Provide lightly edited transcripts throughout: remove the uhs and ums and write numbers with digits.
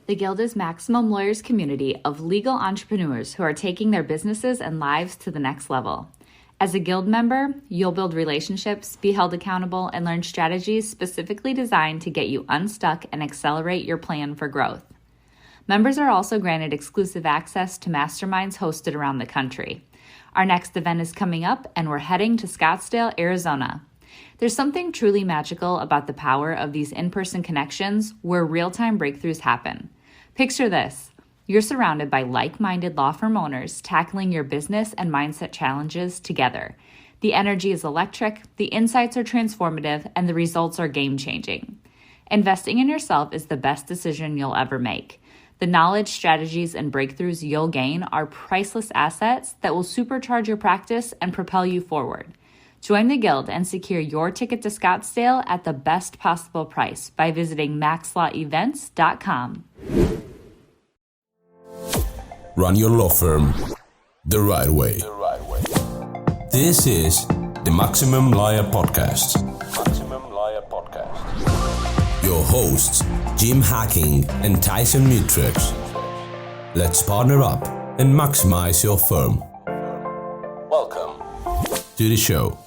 The Guild is Maximum Lawyers' community of legal entrepreneurs who are taking their businesses and lives to the next level. As a Guild member, you'll build relationships, be held accountable, and learn strategies specifically designed to get you unstuck and accelerate your plan for growth. Members are also granted exclusive access to masterminds hosted around the country. Our next event is coming up, and we're heading to Scottsdale, Arizona. There's something truly magical about the power of these in-person connections where real-time breakthroughs happen. Picture this. You're surrounded by like-minded law firm owners tackling your business and mindset challenges together. The energy is electric, the insights are transformative, and the results are game-changing. Investing in yourself is the best decision you'll ever make. The knowledge, strategies, and breakthroughs you'll gain are priceless assets that will supercharge your practice and propel you forward. Join the Guild and secure your ticket to Scottsdale at the best possible price by visiting maxlawevents.com. Run your law firm the right way. This is the Maximum Lawyer Podcast. Your hosts, Jim Hacking and Tyson Mutrux. Let's partner up and maximize your firm. Welcome to the show.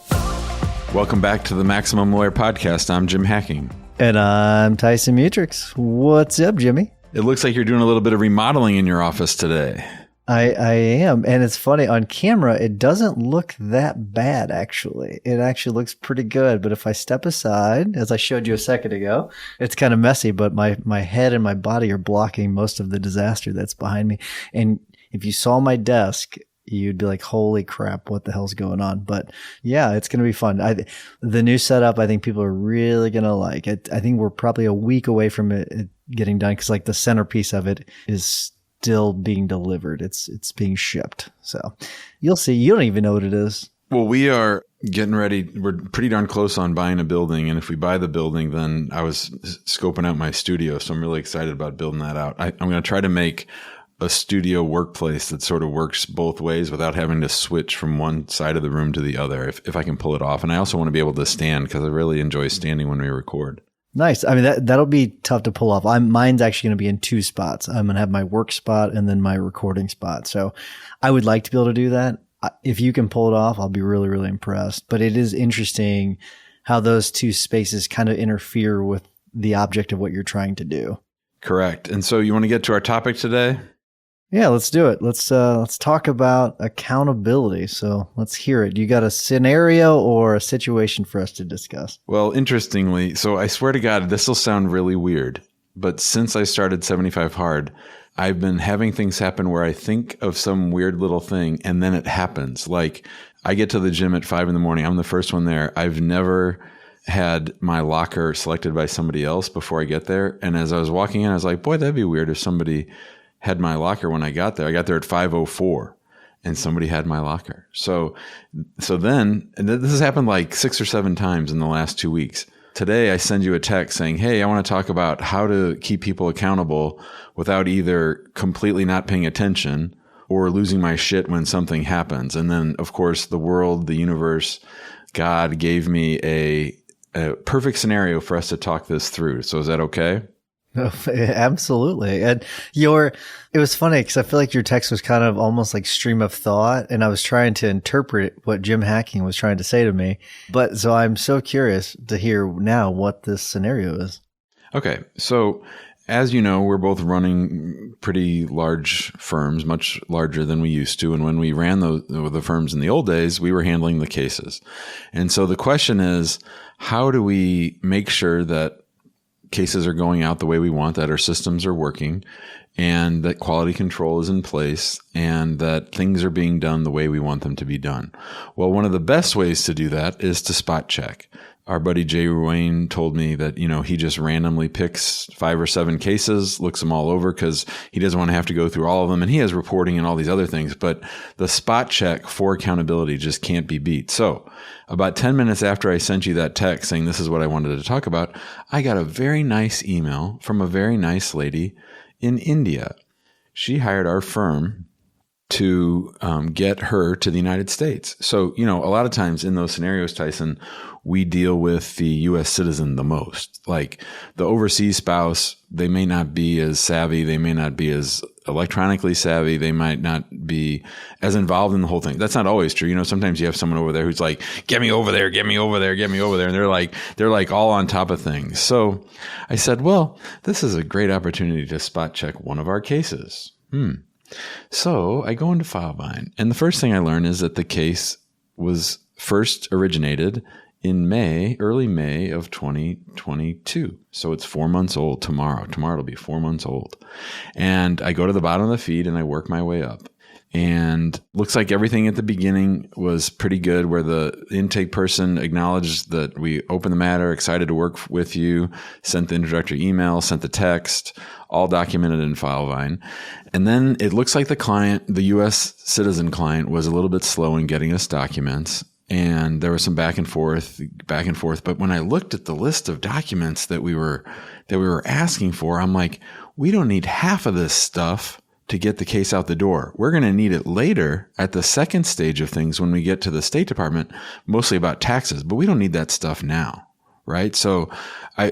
Welcome back to the Maximum Lawyer Podcast. I'm Jim Hacking. And I'm Tyson Mutrux. What's up, Jimmy? It looks like you're doing a little bit of remodeling in your office today. I am. And it's funny, on camera, it doesn't look that bad, actually. It actually looks pretty good. But if I step aside, as I showed you a second ago, it's kind of messy, but my head and my body are blocking most of the disaster that's behind me. And if you saw my desk, you'd be like, holy crap, what the hell's going on? But yeah, it's going to be fun. The new setup, I think people are really going to like it. I think we're probably a week away from it getting done because like the centerpiece of it is still being delivered. It's being shipped. So you'll see. You don't even know what it is. Well, we are getting ready. We're pretty darn close on buying a building. And if we buy the building, then I was scoping out my studio. So I'm really excited about building that out. I'm going to try to make a studio workplace that sort of works both ways without having to switch from one side of the room to the other if I can pull it off. And I also want to be able to stand because I really enjoy standing when we record. Nice. I mean, that'll be tough to pull off. Mine's actually going to be in two spots. I'm going to have my work spot and then my recording spot. So I would like to be able to do that. If you can pull it off, I'll be really, really impressed. But it is interesting how those two spaces kind of interfere with the object of what you're trying to do. Correct. And so you want to get to our topic today? Yeah, let's do it. Let's talk about accountability. So let's hear it. You got a scenario or a situation for us to discuss? Well, interestingly, so I swear to God, this will sound really weird, but since I started 75 Hard, I've been having things happen where I think of some weird little thing and then it happens. Like I get to the gym at 5 a.m. I'm the first one there. I've never had my locker selected by somebody else before I get there. And as I was walking in, I was like, boy, that'd be weird if somebody had my locker when I got there. I got there at 5:04 and somebody had my locker. So then, and this has happened like 6 or 7 times in the last 2 weeks. Today, I send you a text saying, hey, I want to talk about how to keep people accountable without either completely not paying attention or losing my shit when something happens. And then, of course, the world, the universe, God gave me a perfect scenario for us to talk this through. So is that okay? Absolutely. And it was funny because I feel like your text was kind of almost like stream of thought. And I was trying to interpret what Jim Hacking was trying to say to me. But so I'm so curious to hear now what this scenario is. Okay. So as you know, we're both running pretty large firms, much larger than we used to. And when we ran the firms in the old days, we were handling the cases. And so the question is, how do we make sure that cases are going out the way we want, that our systems are working, and that quality control is in place, and that things are being done the way we want them to be done? Well, one of the best ways to do that is to spot check. Our buddy Jay Ruane told me that, he just randomly picks 5 or 7 cases, looks them all over because he doesn't want to have to go through all of them. And he has reporting and all these other things, but the spot check for accountability just can't be beat. So about 10 minutes after I sent you that text saying this is what I wanted to talk about, I got a very nice email from a very nice lady in India. She hired our firm to get her to the United States. So, a lot of times in those scenarios, Tyson, we deal with the U.S. citizen the most. Like the overseas spouse, they may not be as savvy. They may not be as electronically savvy. They might not be as involved in the whole thing. That's not always true. Sometimes you have someone over there who's like, get me over there, get me over there, get me over there. And they're like all on top of things. So I said, well, this is a great opportunity to spot check one of our cases. So I go into FileVine, and the first thing I learned is that the case was first originated in early May of 2022. So it's 4 months old tomorrow. Tomorrow it'll be 4 months old. And I go to the bottom of the feed and I work my way up. And looks like everything at the beginning was pretty good, where the intake person acknowledged that we opened the matter, excited to work with you, sent the introductory email, sent the text, all documented in FileVine. And then it looks like the client, the U.S. citizen client, was a little bit slow in getting us documents. And there was some back and forth. But when I looked at the list of documents that we were asking for, I'm like, we don't need half of this stuff to get the case out the door. We're going to need it later at the second stage of things when we get to the State Department, mostly about taxes, but we don't need that stuff now. Right. So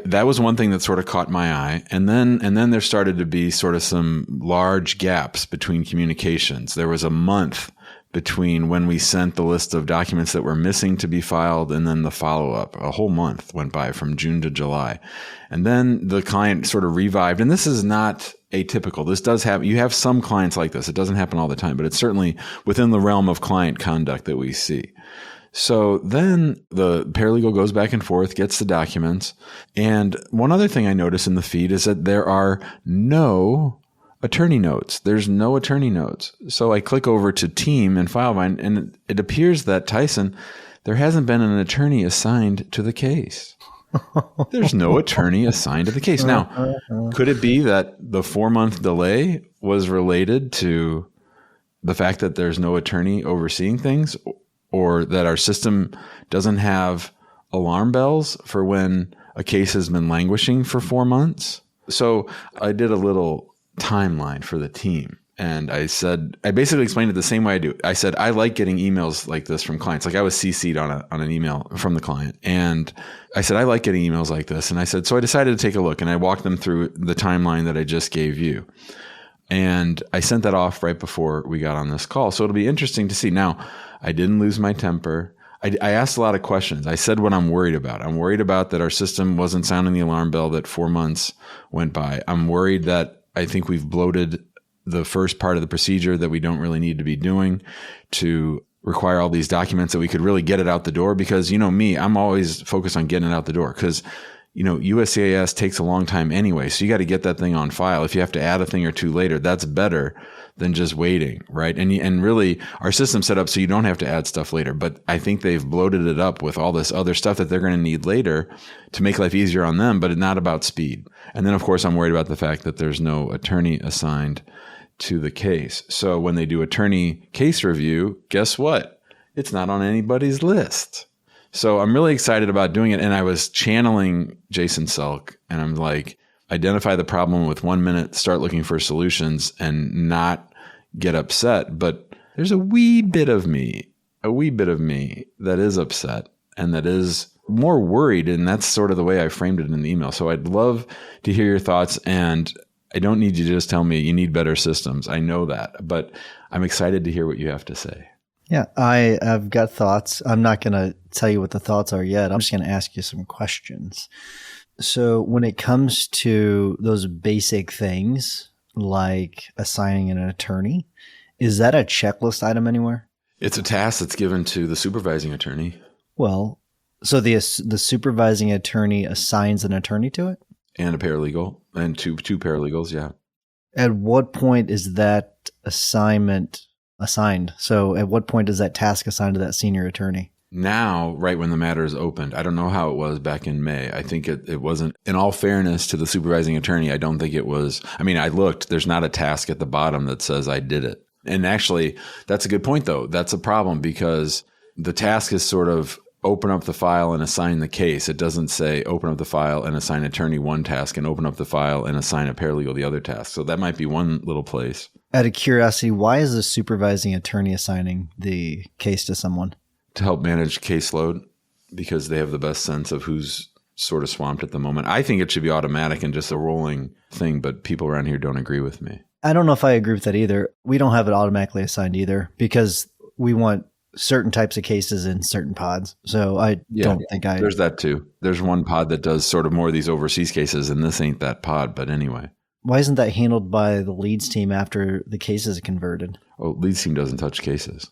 that was one thing that sort of caught my eye. And then there started to be sort of some large gaps between communications. There was a month between when we sent the list of documents that were missing to be filed and then the follow-up. A whole month went by from June to July. And then the client sort of revived. And this is not atypical. This does happen. You have some clients like this. It doesn't happen all the time, but it's certainly within the realm of client conduct that we see. So then the paralegal goes back and forth, gets the documents. And one other thing I notice in the feed is that there are no attorney notes. There's no attorney notes. So I click over to Team in FileVine, and it appears that, Tyson, there hasn't been an attorney assigned to the case. There's no attorney assigned to the case. Now, could it be that the 4-month delay was related to the fact that there's no attorney overseeing things, or that our system doesn't have alarm bells for when a case has been languishing for 4 months? So I did a little timeline for the team. And I basically explained it the same way I do. I said, I like getting emails like this from clients. Like I was CC'd on an email from the client. And I said, I like getting emails like this. And I said, so I decided to take a look, and I walked them through the timeline that I just gave you. And I sent that off right before we got on this call. So it'll be interesting to see. Now, I didn't lose my temper. I asked a lot of questions. I said what I'm worried about. I'm worried about that our system wasn't sounding the alarm bell, that 4 months went by. I'm worried that I think we've bloated the first part of the procedure that we don't really need to be doing to require all these documents, that we could really get it out the door. Because, me, I'm always focused on getting it out the door, because, USCIS takes a long time anyway. So you got to get that thing on file. If you have to add a thing or two later, that's better than just waiting, right? And really, our system's set up so you don't have to add stuff later. But I think they've bloated it up with all this other stuff that they're going to need later to make life easier on them, but it's not about speed. And then, of course, I'm worried about the fact that there's no attorney assigned to the case. So when they do attorney case review, guess what? It's not on anybody's list. So I'm really excited about doing it. And I was channeling Jason Selk, and I'm like, identify the problem with 1 minute, start looking for solutions, and not get upset. But there's a wee bit of me that is upset and that is more worried. And that's sort of the way I framed it in the email. So I'd love to hear your thoughts. And I don't need you to just tell me you need better systems. I know that, but I'm excited to hear what you have to say. Yeah, I've got thoughts. I'm not going to tell you what the thoughts are yet. I'm just going to ask you some questions. So when it comes to those basic things like assigning an attorney, is that a checklist item anywhere? It's a task that's given to the supervising attorney. Well, so the supervising attorney assigns an attorney to it? And a paralegal, and two paralegals, yeah. At what point is that assignment assigned? So at what point is that task assigned to that senior attorney? Now, right when the matter is opened. I don't know how it was back in May. I think it wasn't, in all fairness to the supervising attorney, I don't think it was. I mean, I looked, there's not a task at the bottom that says I did it. And actually, that's a good point, though. That's a problem, because the task is sort of open up the file and assign the case. It doesn't say open up the file and assign attorney one task and open up the file and assign a paralegal the other task. So that might be one little place. Out of curiosity, why is the supervising attorney assigning the case to someone? To help manage caseload, because they have the best sense of who's sort of swamped at the moment. I think it should be automatic and just a rolling thing, but people around here don't agree with me. I don't know if I agree with that either. We don't have it automatically assigned either because we want certain types of cases in certain pods. So don't think There's that too. There's one pod that does sort of more of these overseas cases, and this ain't that pod, but anyway. Why isn't that handled by the leads team after the case is converted? Oh, leads team doesn't touch cases.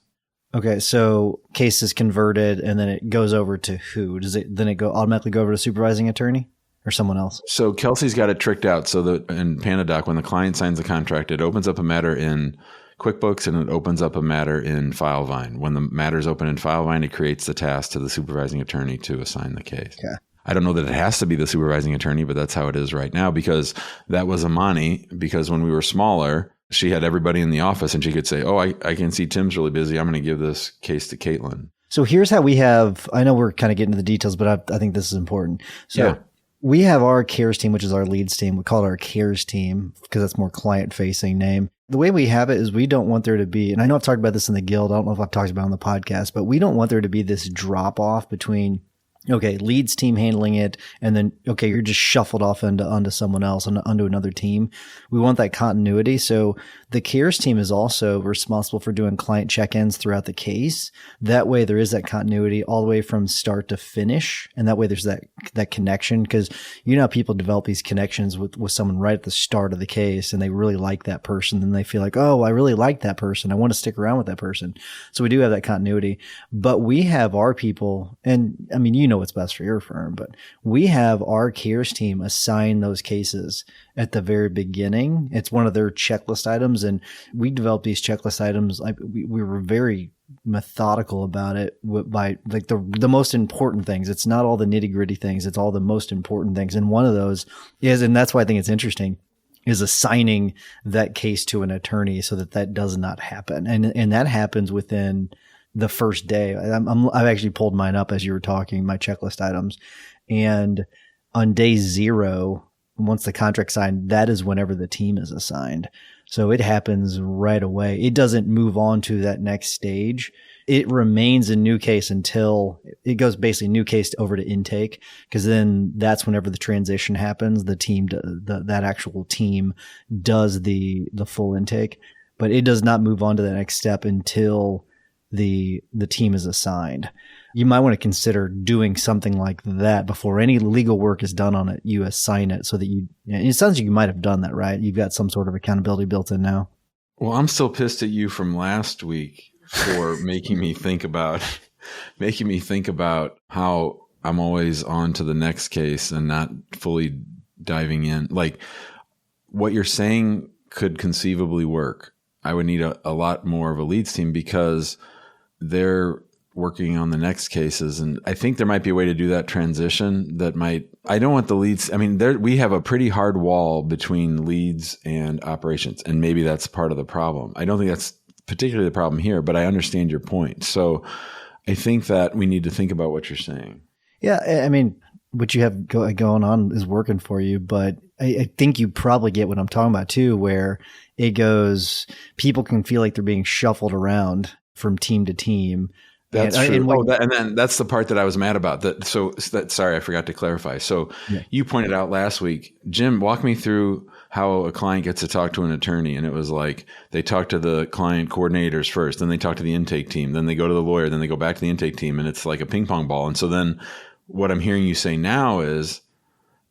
Okay, so case is converted and then it goes over to who? Does it then automatically go over to supervising attorney or someone else? So Kelsey's got it tricked out so that in PandaDoc, when the client signs the contract, it opens up a matter in QuickBooks and it opens up a matter in FileVine. When the matter is open in FileVine, it creates the task to the supervising attorney to assign the case. Okay. I don't know that it has to be the supervising attorney, but that's how it is right now, because that was Amani, because when we were smaller, she had everybody in the office and she could say, oh, I can see Tim's really busy. I'm going to give this case to Caitlin. So here's how we have, I know we're kind of getting into the details, but I think this is important. So we have our CARES team, which is our leads team. We call it our CARES team because that's more client facing name. The way we have it is we don't want there to be, and I know I've talked about this in the guild. I don't know if I've talked about it on the podcast, but we don't want there to be this drop off between leads team handling it, and then, you're just shuffled off onto someone else, onto another team. We want that continuity. So the CARES team is also responsible for doing client check-ins throughout the case. That way there is that continuity all the way from start to finish. And that way there's that connection, because how people develop these connections with someone right at the start of the case and they really like that person. Then they feel like, oh, I really like that person. I want to stick around with that person. So we do have that continuity, but we have our people, and I mean, what's best for your firm, but we have our CARES team assign those cases at the very beginning. It's one of their checklist items, and we developed these checklist items. We were very methodical about it by like the most important things. It's not all the nitty gritty things. It's all the most important things. And one of those is, and that's why I think it's interesting, is assigning that case to an attorney so that does not happen. And that happens within the first day. I've actually pulled mine up as you were talking, my checklist items. And on day 0, once the contract's signed, that is whenever the team is assigned. So it happens right away. It doesn't move on to that next stage. It remains a new case until it goes basically new case over to intake, because then that's whenever the transition happens. The team, that actual team does the full intake, but it does not move on to the next step until the team is assigned. You might want to consider doing something like that before any legal work is done on it. You assign it so that it sounds like you might have done that, right? You've got some sort of accountability built in now. Well, I'm still pissed at you from last week for making me think about how I'm always on to the next case and not fully diving in. Like, what you're saying could conceivably work. I would need a lot more of a leads team because they're working on the next cases. And I think there might be a way to do that transition I don't want the leads. I mean, we have a pretty hard wall between leads and operations. And maybe that's part of the problem. I don't think that's particularly the problem here, but I understand your point. So I think that we need to think about what you're saying. Yeah. I mean, what you have going on is working for you, but I think you probably get what I'm talking about too, where it goes, people can feel like they're being shuffled around from team to team. That's true. And then that's the part that I was mad about. Sorry, I forgot to clarify. So You pointed out last week, Jim, walk me through how a client gets to talk to an attorney. And it was like, they talk to the client coordinators first, then they talk to the intake team, then they go to the lawyer, then they go back to the intake team. And it's like a ping pong ball. And so then what I'm hearing you say now is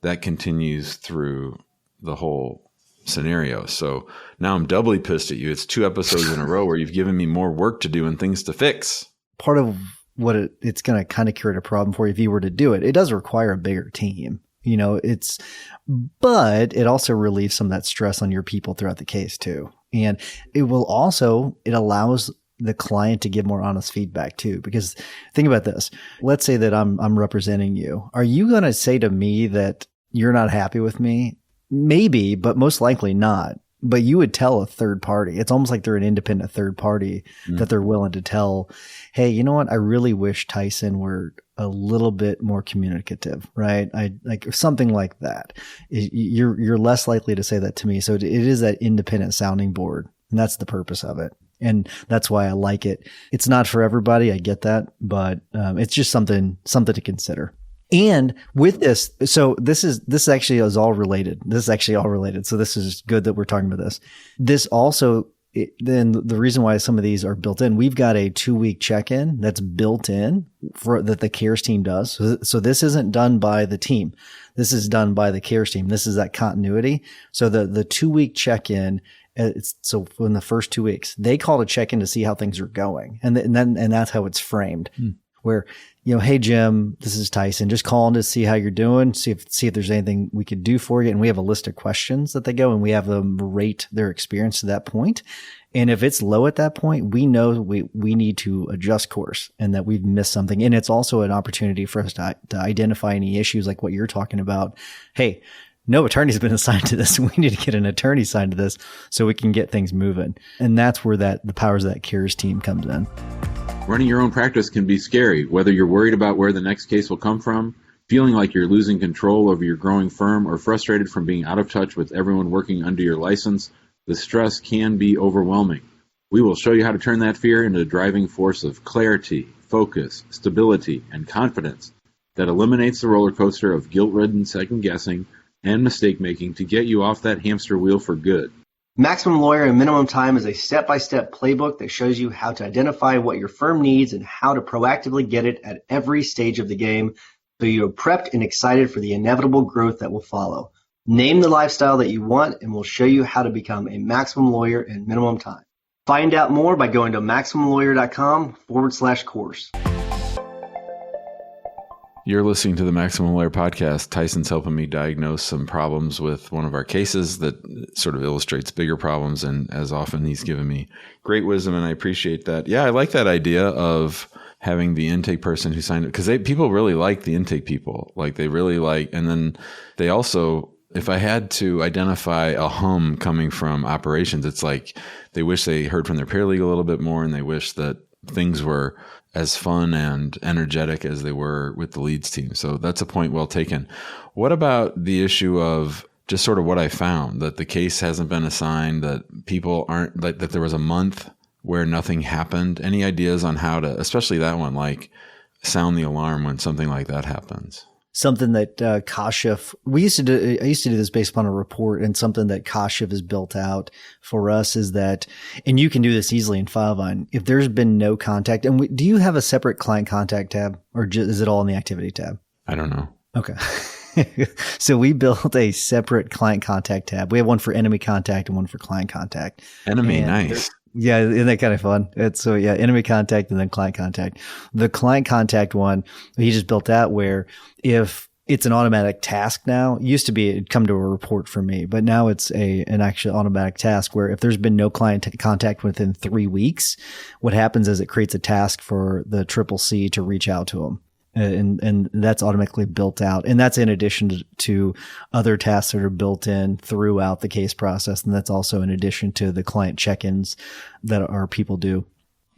that continues through the whole scenario. So now I'm doubly pissed at you. It's 2 episodes in a row where you've given me more work to do and things to fix. Part of what it's going to kind of create a problem for you if you were to do it. It does require a bigger team, but it also relieves some of that stress on your people throughout the case too. And it allows the client to give more honest feedback too, because think about this. Let's say that I'm representing you. Are you going to say to me that you're not happy with me? Maybe, but most likely not. But you would tell a third party. It's almost like they're an independent third party that they're willing to tell, hey, you know what? I really wish Tyson were a little bit more communicative, right? I like something like that. You're less likely to say that to me. So it is that independent sounding board And that's the purpose of it. And that's why I like it. It's not for everybody. I get that, but it's just something to consider. And with this, so this actually is all related. So this is good that we're talking about this. This also, then the reason why some of these are built in, we've got a 2-week check-in that's built in that the CARES team does. So this isn't done by the team. This is done by the CARES team. This is that continuity. So the 2-week check-in, so in the first 2 weeks, they call to check in to see how things are going. And that's how it's framed. Where, hey, Jim, this is Tyson, just calling to see how you're doing, see if there's anything we could do for you. And we have a list of questions that they go and we have them rate their experience to that point. And if it's low at that point, we know we need to adjust course and that we've missed something. And it's also an opportunity for us to identify any issues like what you're talking about. Hey, no attorney's been assigned to this. We need to get an attorney assigned to this so we can get things moving. And that's where the powers of that CARES team comes in. Running your own practice can be scary, whether you're worried about where the next case will come from, feeling like you're losing control over your growing firm, or frustrated from being out of touch with everyone working under your license. The stress can be overwhelming. We will show you how to turn that fear into a driving force of clarity, focus, stability, and confidence that eliminates the roller coaster of guilt-ridden second-guessing and mistake-making to get you off that hamster wheel for good. Maximum Lawyer in Minimum Time is a step-by-step playbook that shows you how to identify what your firm needs and how to proactively get it at every stage of the game so you're prepped and excited for the inevitable growth that will follow. Name the lifestyle that you want and we'll show you how to become a Maximum Lawyer in minimum time. Find out more by going to MaximumLawyer.com/course. You're listening to the Maximum Lawyer podcast. Tyson's helping me diagnose some problems with one of our cases that sort of illustrates bigger problems. And as often, he's given me great wisdom, and I appreciate that. Yeah, I like that idea of having the intake person who signed it, because people really like the intake people. Like they really like, and then they also, if I had to identify a hum coming from operations, it's like they wish they heard from their paralegal a little bit more, and they wish that things were as fun and energetic as they were with the leads team. So that's a point well taken. What about the issue of just sort of what I found, that the case hasn't been assigned, that people aren't, that there was a month where nothing happened? Any ideas on how to, especially that one, like sound the alarm when something like that happens? Something that Kashif, I used to do this based upon a report, and something that Kashif has built out for us is that, and you can do this easily in Filevine, if there's been no contact, and do you have a separate client contact tab, or is it all in the activity tab? I don't know. Okay. So we built a separate client contact tab. We have one for enemy contact and one for client contact. Enemy, nice. Yeah, isn't that kind of fun? Enemy contact and then client contact. The client contact one, he just built that where if it's an automatic task now, it used to be it'd come to a report for me, but now it's an actual automatic task where if there's been no client contact within 3 weeks, what happens is it creates a task for the CCC to reach out to them. And that's automatically built out. And that's in addition to other tasks that are built in throughout the case process. And that's also in addition to the client check-ins that our people do.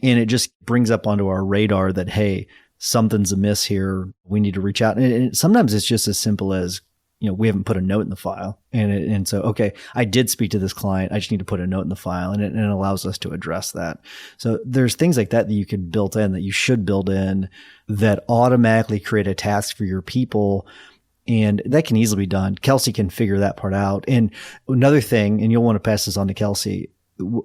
And it just brings up onto our radar that, hey, something's amiss here. We need to reach out. And sometimes it's just as simple as, we haven't put a note in the file. And so, okay, I did speak to this client. I just need to put a note in the file, and it allows us to address that. So there's things like that you could build in, that you should build in, that automatically create a task for your people. And that can easily be done. Kelsey can figure that part out. And another thing, and you'll want to pass this on to Kelsey,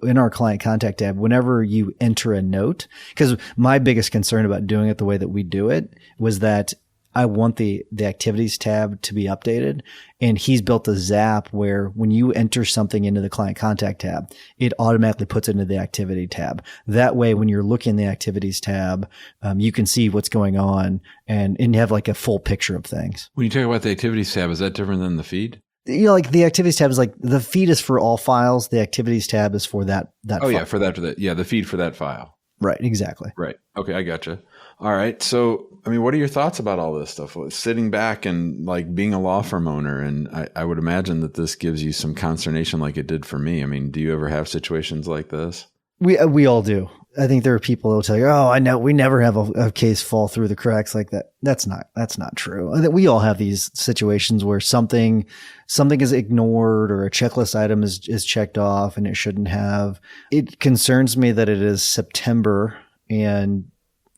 in our client contact tab, whenever you enter a note, because my biggest concern about doing it the way that we do it was that I want the activities tab to be updated. And he's built a zap where when you enter something into the client contact tab, it automatically puts it into the activity tab. That way, when you're looking in the activities tab, you can see what's going on and have like a full picture of things. When you talk about the activities tab, is that different than the feed? Like the activities tab is like the feed is for all files. The activities tab is for that Oh, file. yeah, for that. Yeah, the feed for that file. Right, exactly. Right. Okay, I gotcha. All right. So, what are your thoughts about all this stuff? Sitting back and like being a law firm owner, and I would imagine that this gives you some consternation like it did for me. Do you ever have situations like this? We all do. I think there are people that will tell you, "Oh, I know we never have a case fall through the cracks like that." That's not true. I think we all have these situations where something is ignored or a checklist item is checked off and it shouldn't have. It concerns me that it is September and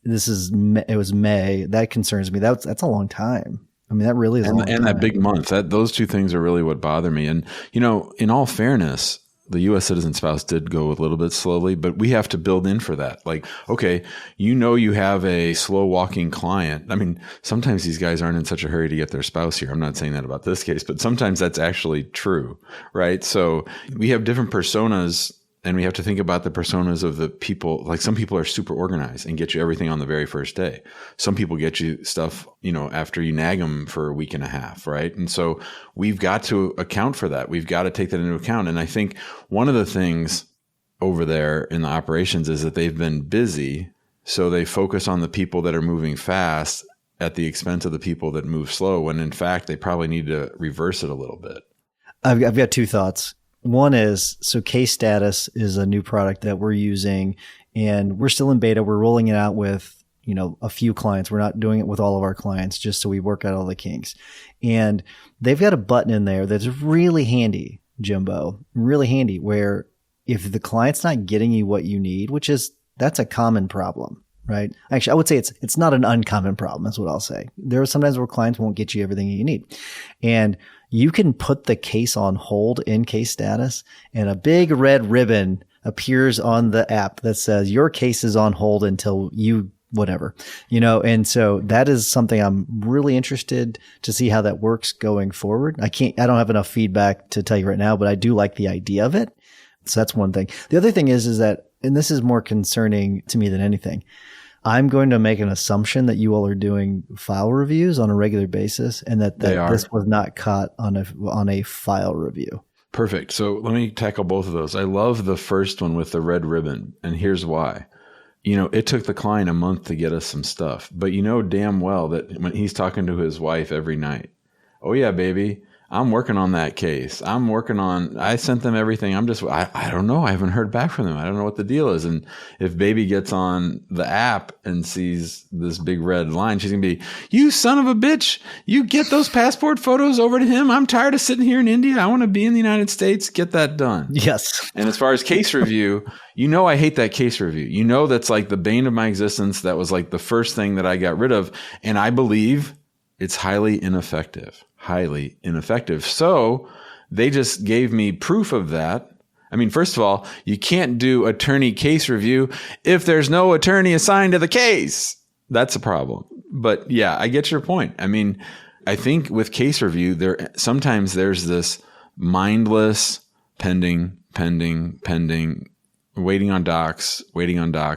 it was May. That concerns me. That's a long time. I mean, that really is a long time. And that big month. Those two things are really what bother me. And in all fairness, the U.S. citizen spouse did go a little bit slowly, but we have to build in for that. Like, okay, you have a slow walking client. I mean, sometimes these guys aren't in such a hurry to get their spouse here. I'm not saying that about this case, but sometimes that's actually true, right? So we have different personas, and we have to think about the personas of the people. Like, some people are super organized and get you everything on the very first day. Some people get you stuff, after you nag them for a week and a half, right? And so we've got to account for that. We've got to take that into account. And I think one of the things over there in the operations is that they've been busy, so they focus on the people that are moving fast at the expense of the people that move slow, when in fact they probably need to reverse it a little bit. I've got two thoughts. One is, so Case Status is a new product that we're using, and we're still in beta. We're rolling it out with, a few clients. We're not doing it with all of our clients, just so we work out all the kinks. And they've got a button in there that's really handy, Jimbo, really handy, where if the client's not getting you what you need, that's a common problem, right? Actually, I would say it's not an uncommon problem. That's what I'll say. There are sometimes where clients won't get you everything you need. And you can put the case on hold in Case Status, and a big red ribbon appears on the app that says your case is on hold until you whatever, and so that is something I'm really interested to see how that works going forward. I don't have enough feedback to tell you right now, but I do like the idea of it. So that's one thing. The other thing is that, and this is more concerning to me than anything, I'm going to make an assumption that you all are doing file reviews on a regular basis, and that this was not caught on a file review. Perfect. So let me tackle both of those. I love the first one with the red ribbon, and here's why. It took the client a month to get us some stuff, but damn well that when he's talking to his wife every night, "Oh yeah, baby, I'm working on that case. I sent them everything. I don't know. I haven't heard back from them. I don't know what the deal is." And if baby gets on the app and sees this big red line, she's going to be, "You son of a bitch. You get those passport photos over to him. I'm tired of sitting here in India. I want to be in the United States. Get that done." Yes. And as far as case review, I hate that case review. That's like the bane of my existence. That was like the first thing that I got rid of. And I believe it's highly ineffective. So they just gave me proof of that. I mean, first of all, you can't do attorney case review if there's no attorney assigned to the case. That's a problem. But yeah, I get your point. I mean, I think with case review, sometimes there's this mindless pending, waiting on docs,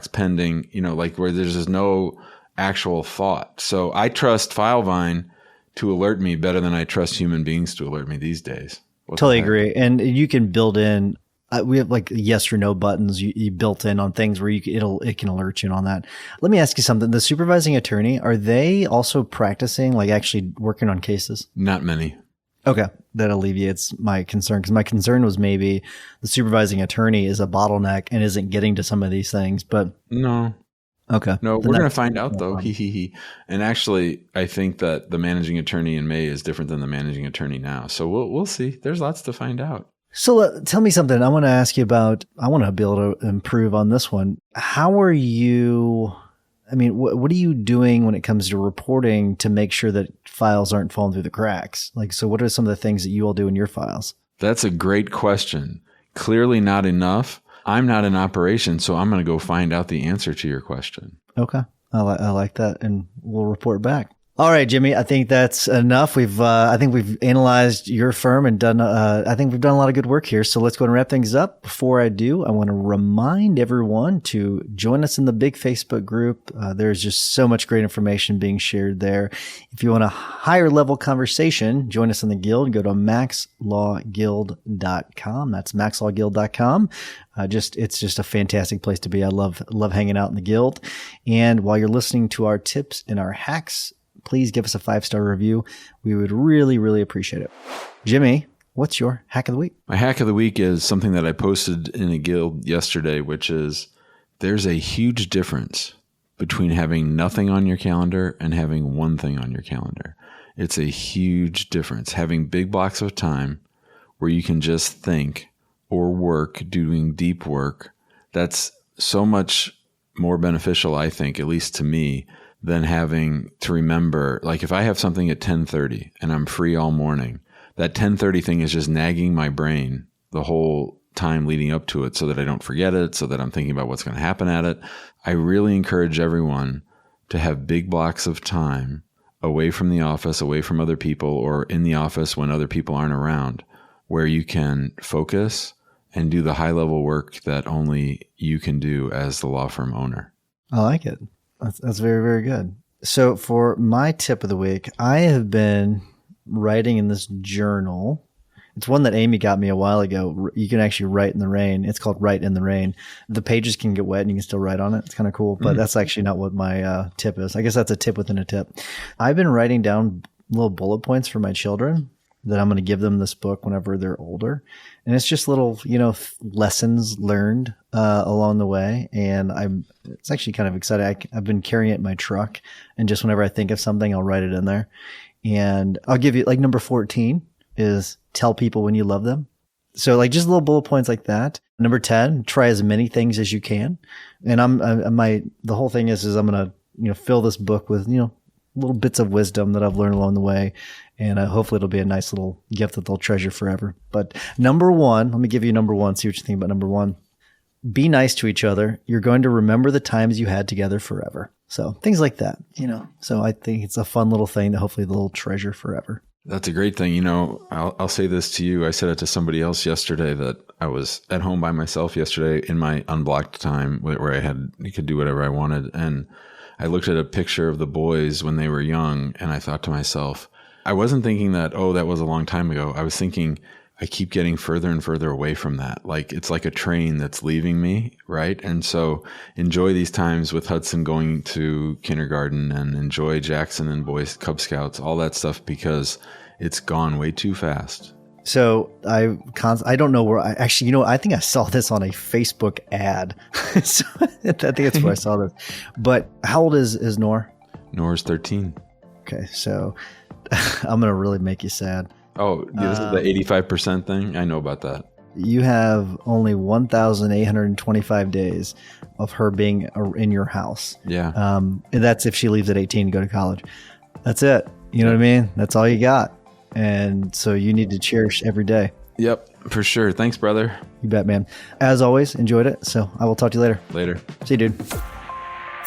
pending, like where there's just no actual thought. So I trust FileVine to alert me better than I trust human beings to alert me these days. Totally agree. And you can build in, we have like yes or no buttons you built in on things where it can alert you on that. Let me ask you something. The supervising attorney, are they also practicing, like actually working on cases? Not many. Okay. That alleviates my concern, because my concern was maybe the supervising attorney is a bottleneck and isn't getting to some of these things, but no. Okay. No, we're going to find out though. And actually, I think that the managing attorney in May is different than the managing attorney now. So we'll see. There's lots to find out. So tell me something. I want to ask you about, I want to be able to improve on this one. How are you, what are you doing when it comes to reporting to make sure that files aren't falling through the cracks? Like, so what are some of the things that you all do in your files? That's a great question. Clearly not enough. I'm not in operations, so I'm going to go find out the answer to your question. Okay. I like that, and we'll report back. All right, Jimmy, I think that's enough. I think we've analyzed your firm and done, I think we've done a lot of good work here. So let's go and wrap things up. Before I do, I want to remind everyone to join us in the big Facebook group. There's just so much great information being shared there. If you want a higher level conversation, join us in the guild. Go to maxlawguild.com. That's maxlawguild.com. It's just a fantastic place to be. I love hanging out in the guild. And while you're listening to our tips and our hacks, please give us a 5-star review. We would really, really appreciate it. Jimmy, what's your hack of the week? My hack of the week is something that I posted in a guild yesterday, which is there's a huge difference between having nothing on your calendar and having one thing on your calendar. It's a huge difference. Having big blocks of time where you can just think or work, doing deep work, that's so much more beneficial, I think, at least to me, than having to remember, like if I have something at 10:30 and I'm free all morning, that 10:30 thing is just nagging my brain the whole time leading up to it so that I don't forget it, so that I'm thinking about what's going to happen at it. I really encourage everyone to have big blocks of time away from the office, away from other people, or in the office when other people aren't around, where you can focus and do the high-level work that only you can do as the law firm owner. I like it. That's very, very good. So for my tip of the week, I have been writing in this journal. It's one that Amy got me a while ago. You can actually write in the rain. It's called Write in the Rain. The pages can get wet and you can still write on it. It's kind of cool, but that's actually not what my tip is. I guess that's a tip within a tip. I've been writing down little bullet points for my children that I'm going to give them this book whenever they're older. And it's just little, lessons learned along the way. And it's actually kind of exciting. I've been carrying it in my truck, and just whenever I think of something, I'll write it in there. And I'll give you, like, number 14 is tell people when you love them. So like just little bullet points like that. Number 10, try as many things as you can. And the whole thing is I'm going to, fill this book with, little bits of wisdom that I've learned along the way. And hopefully it'll be a nice little gift that they'll treasure forever. But number 1, let me give you number 1, see what you think about number 1. Be nice to each other. You're going to remember the times you had together forever. So things like that, So I think it's a fun little thing that hopefully they'll treasure forever. That's a great thing. I'll say this to you. I said it to somebody else yesterday, that I was at home by myself yesterday in my unblocked time where I could do whatever I wanted. And I looked at a picture of the boys when they were young, and I thought to myself, I wasn't thinking that, that was a long time ago. I was thinking, I keep getting further and further away from that. Like, it's like a train that's leaving me, right? And so enjoy these times with Hudson going to kindergarten, and enjoy Jackson and Boys Cub Scouts, all that stuff, because it's gone way too fast. So I don't know where I think I saw this on a Facebook ad. So I think that's where I saw this. But how old is Nor? Nor's 13. Okay, so I'm going to really make you sad. Oh, this is the 85% thing? I know about that. You have only 1,825 days of her being in your house. Yeah. And that's if she leaves at 18 to go to college. That's it. You know what I mean? That's all you got. And so you need to cherish every day. Yep, for sure. Thanks, brother. You bet, man. As always, enjoyed it. So I will talk to you later. Later. See you, dude.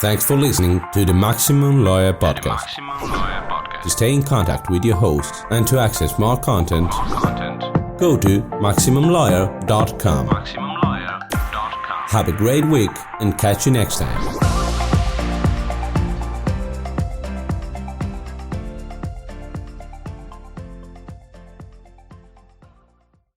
Thanks for listening to the Maximum Lawyer Podcast. To stay in contact with your host and to access more content, go to MaximumLawyer.com. Have a great week and catch you next time.